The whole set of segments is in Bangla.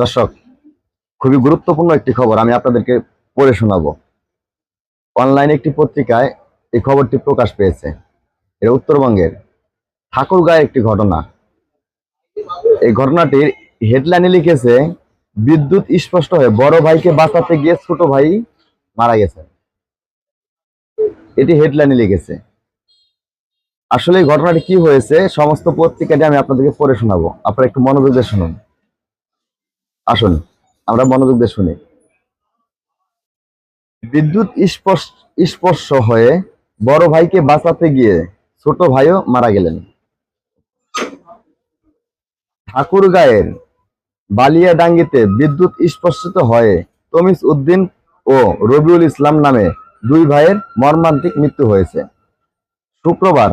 দর্শক, খুবই গুরুত্বপূর্ণ একটি খবর আমি আপনাদেরকে পড়ে শোনাবো। অনলাইনে একটি পত্রিকায় এই খবরটি প্রকাশ পেয়েছে। এটা উত্তরবঙ্গের ঠাকুরগাঁয়ের একটি ঘটনা। এই ঘটনাটির হেডলাইনে লিখেছে, বিদ্যুৎ স্পষ্ট হয়ে বড় ভাইকে বাঁচাতে গিয়ে ছোট ভাই মারা গেছে। এটি হেডলাইনে লিখেছে। আসলে এই ঘটনাটি কি হয়েছে সমস্ত পত্রিকাটি আমি আপনাদেরকে পড়ে শোনাবো। আপনারা একটু মনোযোগ দিয়ে শুনুন। আসুন আমরা মনোযোগ দিয়ে শুনি। বিদ্যুৎ স্পর্শ হয়ে বড় ভাইকে বাঁচাতে গিয়ে ছোট ভাইও মারা গেলেন। ঠাকুরগাঁয়ের বালিয়াডাঙ্গিতে বিদ্যুৎ স্পর্শিত হয়ে তমিজ উদ্দিন ও রবিউল ইসলাম নামে দুই ভাইয়ের মর্মান্তিক মৃত্যু হয়েছে। শুক্রবার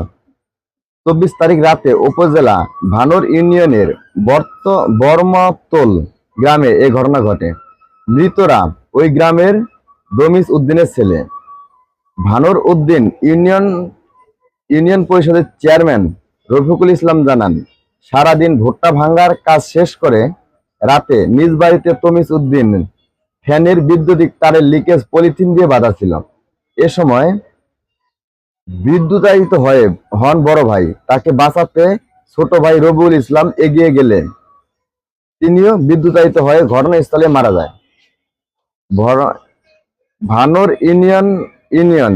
24 তারিখ রাতে উপজেলা ভানোর ইউনিয়নের বর্মতল গ্রামে এ ঘটনা ঘটে। মৃতরা ওই গ্রামের তমিজ উদ্দিনের ছেলে। ভানোর উদ্দিন ইউনিয়ন পরিষদের চেয়ারম্যান রফিকুল ইসলাম জানান, সারাদিন ভুট্টা ভাঙ্গার কাজ শেষ করে রাতে নিজ বাড়িতে তমিজ উদ্দিন ফ্যানের বৈদ্যুতিক তারের লিকেজ পলিথিন দিয়ে বাঁধা ছিল। এ সময় বিদ্যুতায়িত হন বড় ভাই। তাকে বাঁচাতে ছোট ভাই রবিউল ইসলাম এগিয়ে গেলে তিনিও বিদ্যুতায়িত হয়ে ঘটনাস্থলে মারা যায়। ভানোর ইউনিয়ন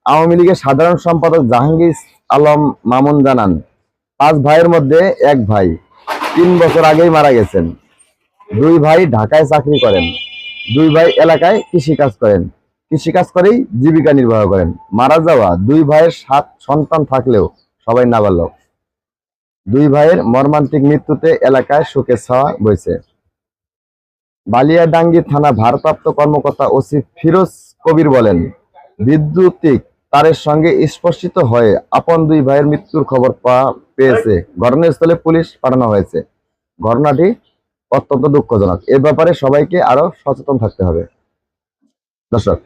আওয়ামী লীগের সাধারণ সম্পাদক জাহাঙ্গীর আলম মামুন জানান, 5 ভাইয়ের মধ্যে এক ভাই 3 বছর আগেই মারা গেছেন। 2 ভাই ঢাকায় চাকরি করেন। 2 ভাই এলাকায় কৃষিকাজ করেন। কৃষিকাজ করেই জীবিকা নির্বাহ করেন। মারা যাওয়া 2 ভাইয়ের 7 সন্তান থাকলেও সবাই নাবালক। 2 ভাইয়ের মর্মান্তিক মৃত্যুতে এলাকায় শোকের ছায়া বইছে। বালিয়াডাঙ্গি থানা ভারপ্রাপ্ত কর্মকর্তা ওসি ফিরোজ কবির বলেন, বিদ্যুতিক তারের সঙ্গে স্পর্শিত হয়ে আপন 2 ভাইয়ের মৃত্যুর খবর পেয়েছে ঘটনাস্থলে পুলিশ পাঠানো হয়েছে। ঘটনাটি অত্যন্ত দুঃখজনক। এ ব্যাপারে সবাইকে আরো সচেতন থাকতে হবে। দর্শক,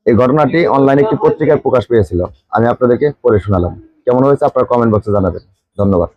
এই ঘটনাটি অনলাইনে একটি পত্রিকায় প্রকাশ পেয়েছিল। আমি আপনাদেরকে পড়ে শোনালাম। কেমন হয়েছে আপনারা কমেন্ট বক্সে জানাবেন। ধন্যবাদ।